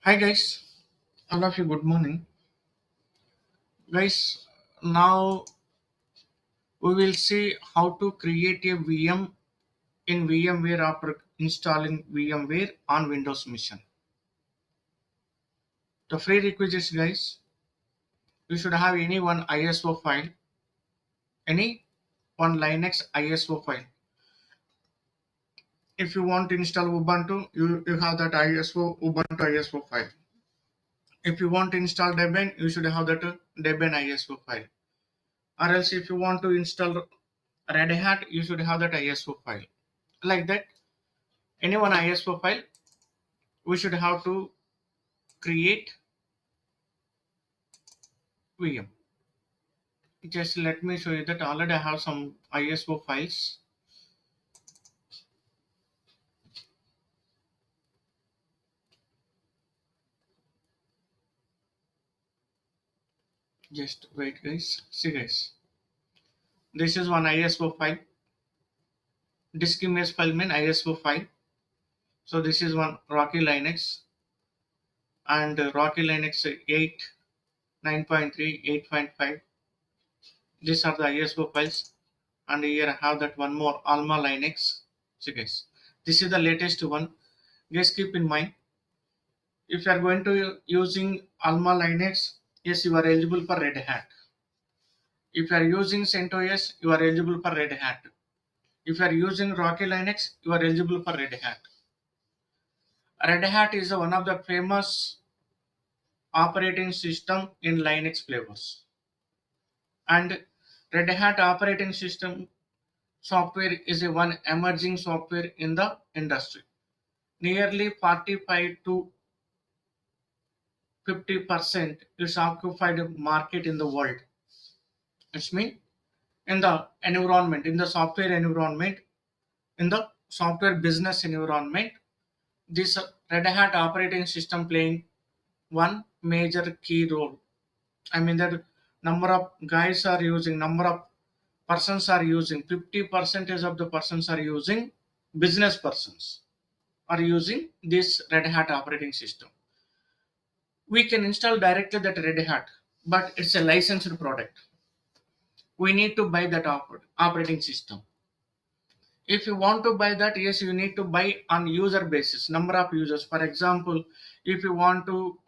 Hi guys, all of you. Good morning, guys. Now we will see how to create a VM in VMware after installing VMware on Windows machine. The prerequisites, guys. You should have any one ISO file, any one Linux ISO file. If you want to install Ubuntu, you have that Ubuntu ISO file. If you want to install Debian, you should have that Debian ISO file. Or else, if you want to install Red Hat, you should have that ISO file. Like that, any one ISO file, we should have to create VM. Just let me show you that already I have some ISO files. Just wait, guys. See, guys. This is one ISO file. Disk image file mean ISO file. So this is one Rocky Linux and Rocky Linux 8, 9.3, 8.5. These are the ISO files. And here I have that one more Alma Linux. See, guys. This is the latest one. Guys, keep in mind, if you are going to using Alma Linux, yes, you are eligible for Red Hat. If you are using CentOS, you are eligible for Red Hat. If you are using Rocky Linux, you are eligible for Red Hat. Red Hat is one of the famous operating system in Linux flavors. And Red Hat operating system software is a one emerging software in the industry. Nearly 45 to 50% is occupied market in the world. It's mean in the environment, in the software environment, in the software business environment, this Red Hat operating system playing one major key role. I mean that number of guys are using, number of persons are using, 50% of the persons are using, business persons are using this Red Hat operating system. We can install directly that Red Hat, but it's a licensed product. We need to buy that operating system. If you want to buy that, yes, you need to buy on user basis, number of users. For example, if you want to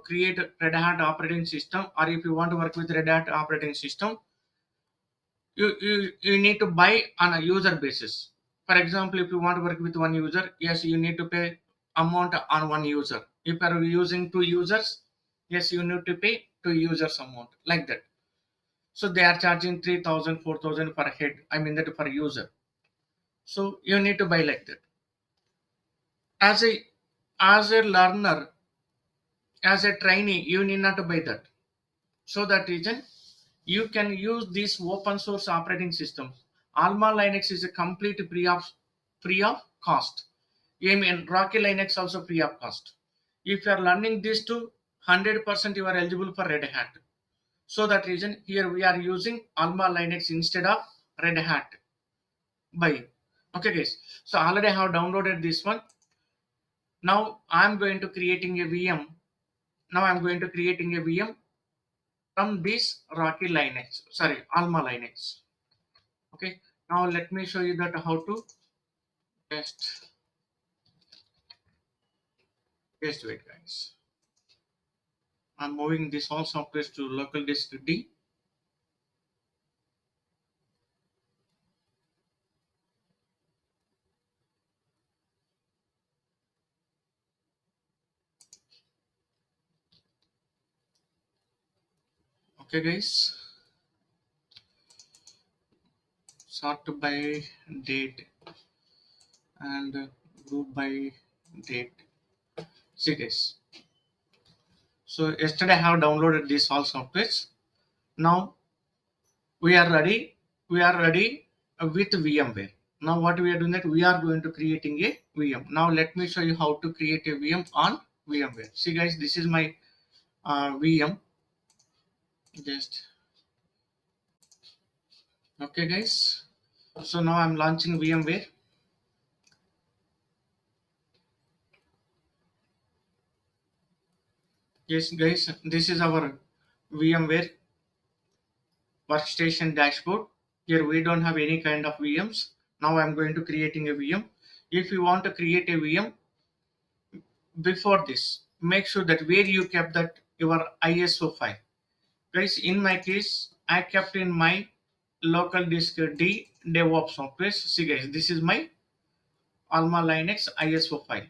create a Red Hat operating system, or if you want to work with Red Hat operating system, you need to buy on a user basis. For example, if you want to work with one user, yes, you need to pay amount on one user. If you are using two users, yes, you need to pay two users amount, like that. So they are charging 3,000, 4,000 per head, I mean that per user. So you need to buy like that. As a as a learner, as a trainee, you need not to buy that. So that reason, you can use these open source operating systems. Alma Linux is a complete free of cost. I mean Rocky Linux also free of cost. If you are learning these two, 100% you are eligible for Red Hat. So that reason, here we are using Alma Linux instead of Red Hat. Buy. Okay, guys. So already I have downloaded this one. Now I'm going to creating a VM. Now I'm going to creating a VM from this Rocky Linux. Sorry, Alma Linux. Okay. Now let me show you that how to test. Just wait, guys. I'm moving this all software to local disk D. Okay, guys. Sort by date and group by date. See, guys. So yesterday I have downloaded these all softwares. Now we are ready. We are ready with VMware. Now what we are doing that we are going to creating a VM. Now let me show you how to create a VM on VMware. See, guys, this is my VM. Just okay, guys. So now I'm launching VMware. Yes, guys, this is our VMware workstation dashboard. Here we don't have any kind of VMs. Now I'm going to creating a VM. If you want to create a VM, before this, make sure that where you kept that your ISO file. Guys, in my case, I kept in my local disk D DevOps software. See guys, this is my Alma Linux ISO file.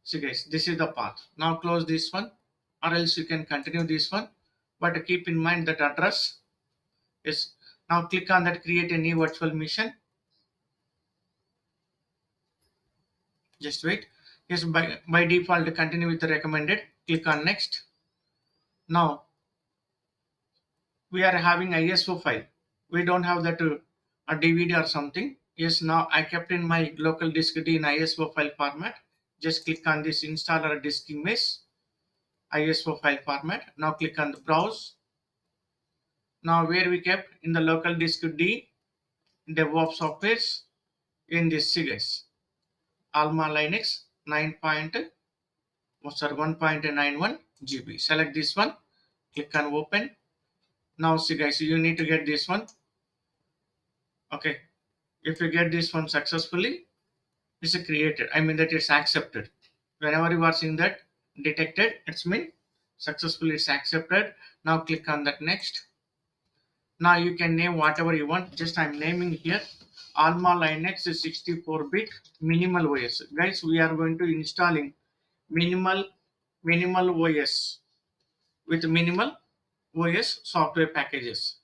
See guys, this is the path. Now close this one, or else you can continue this one. But keep in mind that address is. Now click on that create a new virtual machine. Just wait. Yes, by default continue with the recommended. Click on next. Now we are having ISO file. We don't have that a DVD or something. Yes, now I kept in my local disk D in ISO file format. Just click on this installer disk image ISO file format. Now click on the browse. Now where we kept in the local disk D DevOps software in this series Alma Linux 9. Sorry, 1.91 GB. Select this one. Click on open. Now see guys, you need to get this one. Okay, if you get this one successfully, it's created. I mean that it's accepted. Whenever you are seeing that detected, it's mean successfully it's accepted. Now click on that next. Now you can name whatever you want. Just I'm naming here Alma Linux 64-bit minimal OS. Guys, we are going to installing minimal minimal OS with minimal OS software packages.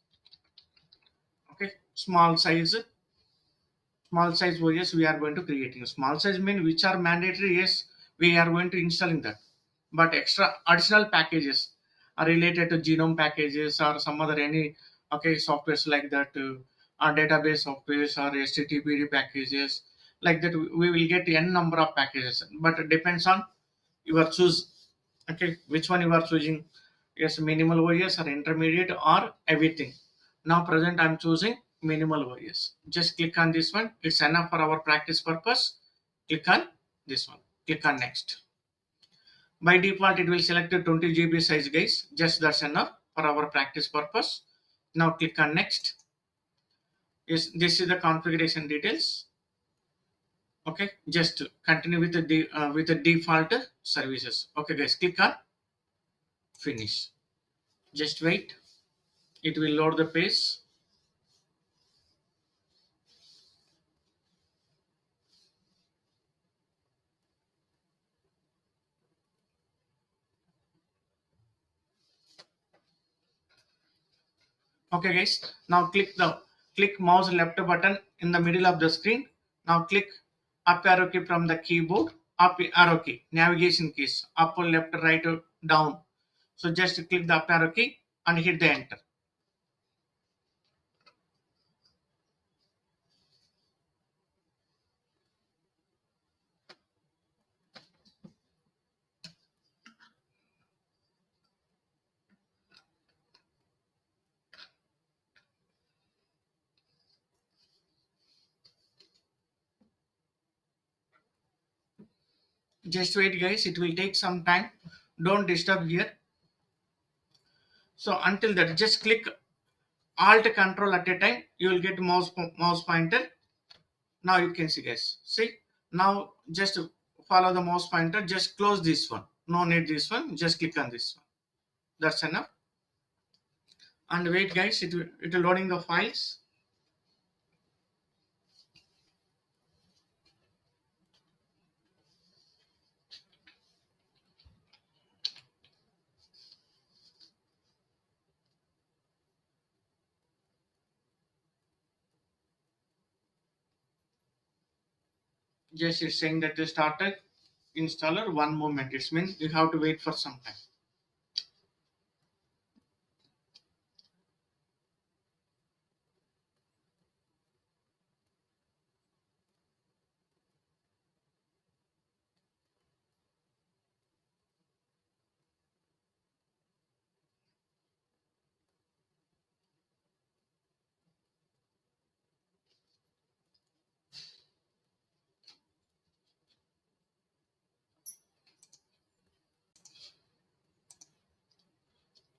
Okay, small size OS we are going to creating. Small size mean which are mandatory, yes, we are going to installing that. But extra additional packages are related to genome packages or some other any okay softwares like that, database softwares or HTTP packages like that. We will get n number of packages, but it depends on your choose. Okay, which one you are choosing? Yes, minimal OS or intermediate or everything. Now present I'm choosing minimal OS. Just click on this one. It's enough for our practice purpose. Click on this one. Click on next. By default, it will select a 20 GB size, guys. Just that's enough for our practice purpose. Now click on next. Yes, this is the configuration details. Okay, just continue with with the default services. Okay, guys, click on finish. Just wait. It will load the page. Okay, guys. Now click mouse left button in the middle of the screen. Now click up arrow key from the keyboard. Up arrow key, navigation keys, up, left, right, down. So just click the up arrow key and hit the enter. Just wait, guys. It will take some time. Don't disturb here. So until that, just click Alt Control at a time. You will get mouse pointer. Now you can see, guys. See now, just follow the mouse pointer. Just close this one. No need this one. Just click on this one. That's enough. And wait, guys. It will loading the files. Just it's saying that they started installer. One moment. It means you have to wait for some time.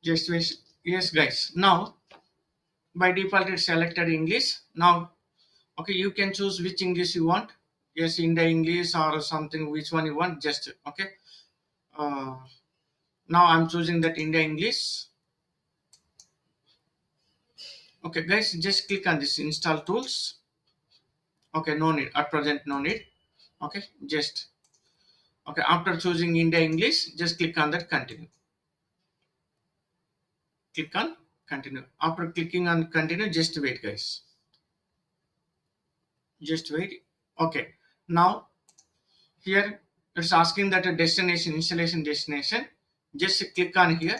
Just wait. Yes guys, now by default it's selected English. Now okay, you can choose which English you want. Yes, India English or something, which one you want, just okay. uh, Now I'm choosing that India English. Okay guys, just click on this install tools. Okay, no need at present, no need. Okay, just okay, after choosing India English, just click on that continue. Click on continue. After clicking on continue, just wait guys, just wait. Okay, now here it's asking that a destination, installation destination. Just click on here,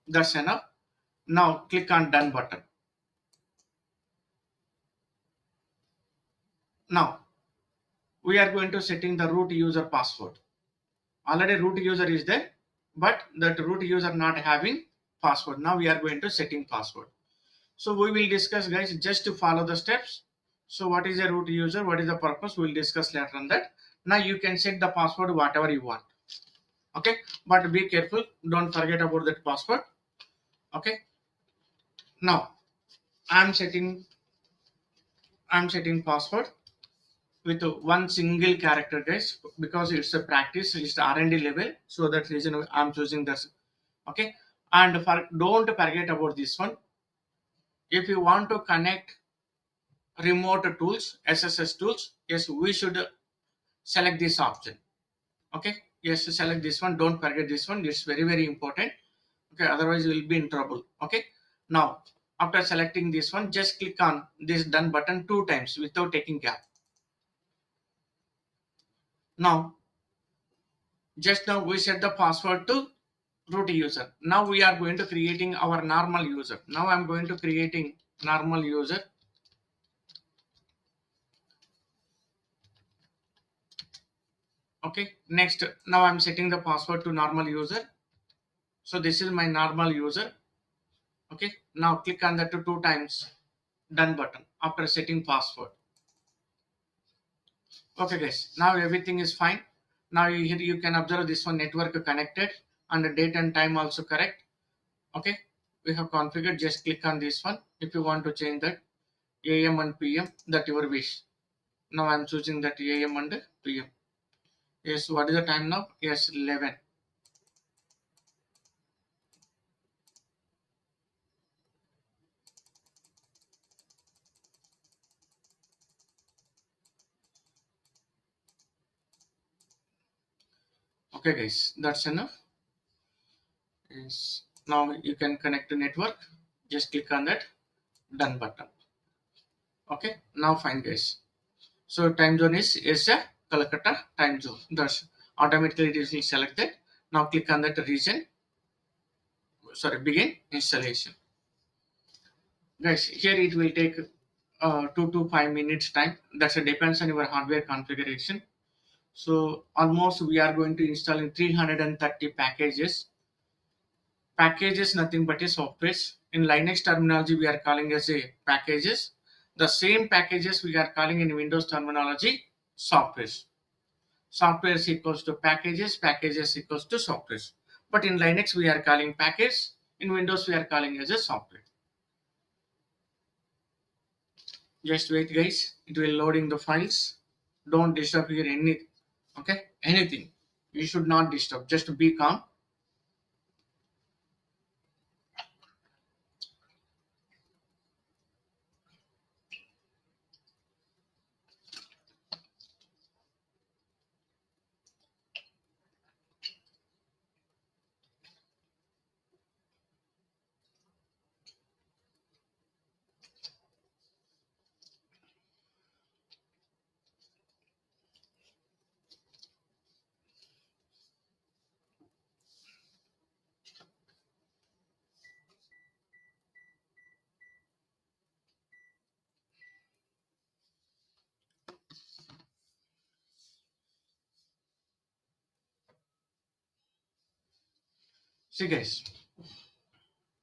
that's enough. Now click on done button. Now we are going to setting the root user password. Already root user is there, but that root user not having password. Now we are going to setting password. So we will discuss guys, just to follow the steps. So what is a root user, what is the purpose, we'll discuss later on that. Now you can set the password whatever you want. Okay, but be careful, don't forget about that password. Okay, now i'm setting I'm setting password with one single character guys, because it's a practice, it's the R&D level, so that reason I'm choosing this. Okay, and don't forget about this one. If you want to connect remote tools, SSS tools, yes, we should select this option. Okay, yes, select this one, don't forget this one, it's very very important. Okay, otherwise you will be in trouble. Okay, now after selecting this one, just click on this done button two times without taking gap. Now just now we set the password to root user. Now we are going to creating our normal user. Now I'm going to creating normal user. Okay, next now I'm setting the password to normal user. So this is my normal user. Okay, now click on that two times done button after setting password. Okay guys, now everything is fine. Now here you can observe this one network connected and the date and time also correct. Okay, we have configured, just click on this one. If you want to change that AM and PM, that your wish. Now I'm choosing that AM and PM. Yes, what is the time now? Yes, 11. Okay guys, that's enough. Yes, now you can connect to network. Just click on that done button. Okay, now fine guys. So time zone is a Calcutta time zone. That's automatically it is selected. Now click on that region. Sorry, begin installation. Guys, here it will take 2 to 5 minutes time. That's a depends on your hardware configuration. So almost we are going to install in 330 packages. Packages nothing but a software. In Linux terminology, we are calling as a packages. The same packages we are calling in Windows terminology software. Software is equals to packages, packages equals to software. But in Linux, we are calling package. In Windows, we are calling as a software. Just wait, guys. It will loading the files. Don't disturb here any. Okay, anything. You should not disturb. Just be calm. See, guys.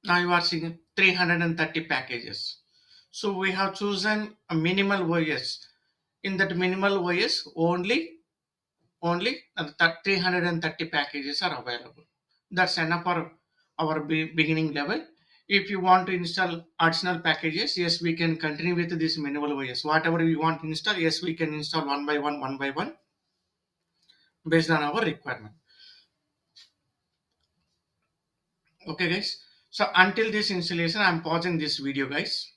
Now you are seeing 330 packages. So we have chosen a minimal OS. In that minimal OS, only 330 packages are available. That's enough for our beginning level. If you want to install additional packages, yes, we can continue with this manual OS. Whatever we want to install, yes, we can install one by one, based on our requirement. Okay, guys. So until this installation, I'm pausing this video, guys.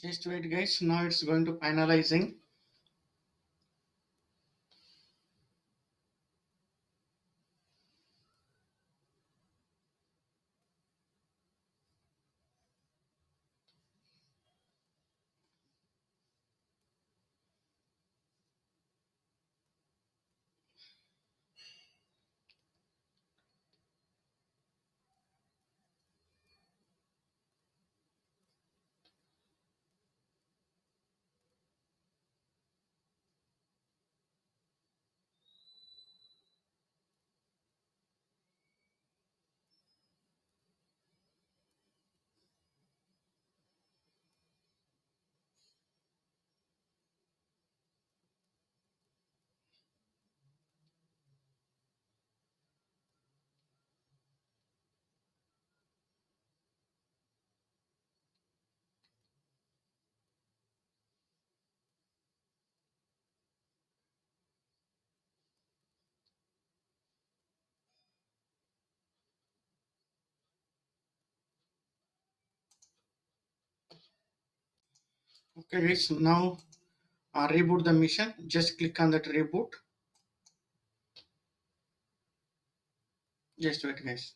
Just wait, guys. Now it's going to finalizing. Okay, guys. Now reboot the mission. Just click on that reboot. Just wait, guys.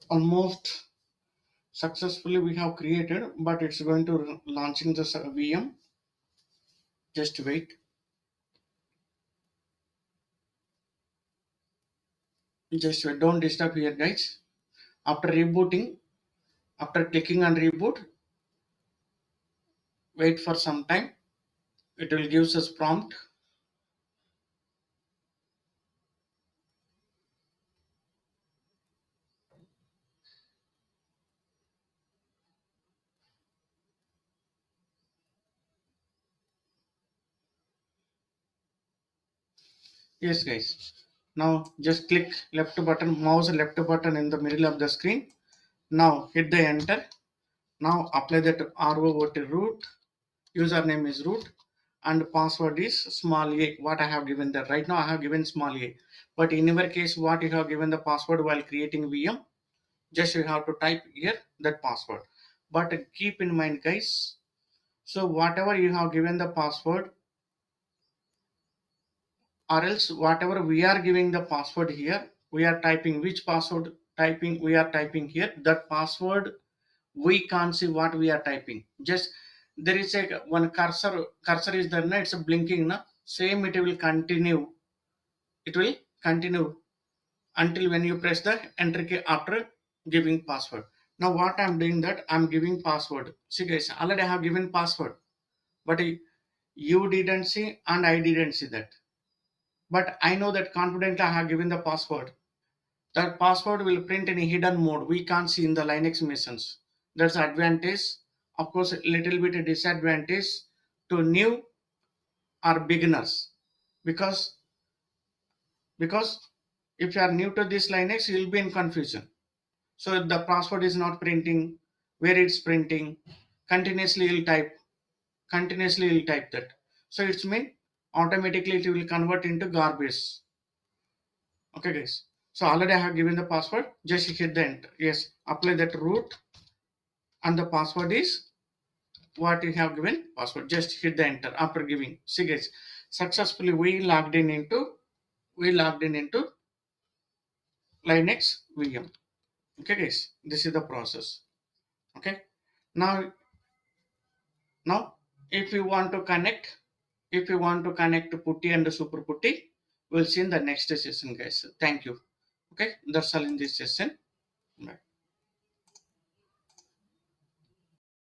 Almost successfully we have created, but it's going to launching the VM. Just wait. Just wait. Don't disturb here, guys. After rebooting, after clicking on reboot, wait for some time. It will give us prompt. Yes, guys. Now just click left button, mouse left button in the middle of the screen. Now hit the enter. Now apply that ROOT root. Username is root and password is small a. What I have given there. Right now I have given small a. But in your case, what you have given the password while creating VM, just you have to type here that password. But keep in mind, guys, so whatever you have given the password, or else whatever we are giving the password here, we are typing which password typing we are typing here, that password we can't see what we are typing. Just there is a one cursor is there, na, it's a blinking, na, same it will continue, it will continue until when you press the enter key after giving password. Now what I'm doing, that I'm giving password. See, guys, already I have given password, but you didn't see and I didn't see that. But I know that confidently I have given the password. That password will print in a hidden mode. We can't see in the Linux machines. That's advantage. Of course, a little bit a disadvantage to new or beginners, because because if you are new to this Linux, you will be in confusion. So the password is not printing, where it's printing, continuously you'll type that. So it's mean automatically it will convert into garbage. Okay, guys. So already I have given the password. Just hit the enter. Yes, apply that root, and the password is what you have given password. Just hit the enter after giving. See, guys, successfully we logged in into Linux VM. Okay, guys, this is the process. Okay. Now now if you want to connect, to putty and super putty, we'll see in the next session, guys. Thank you. Okay, that's all in this session. Bye.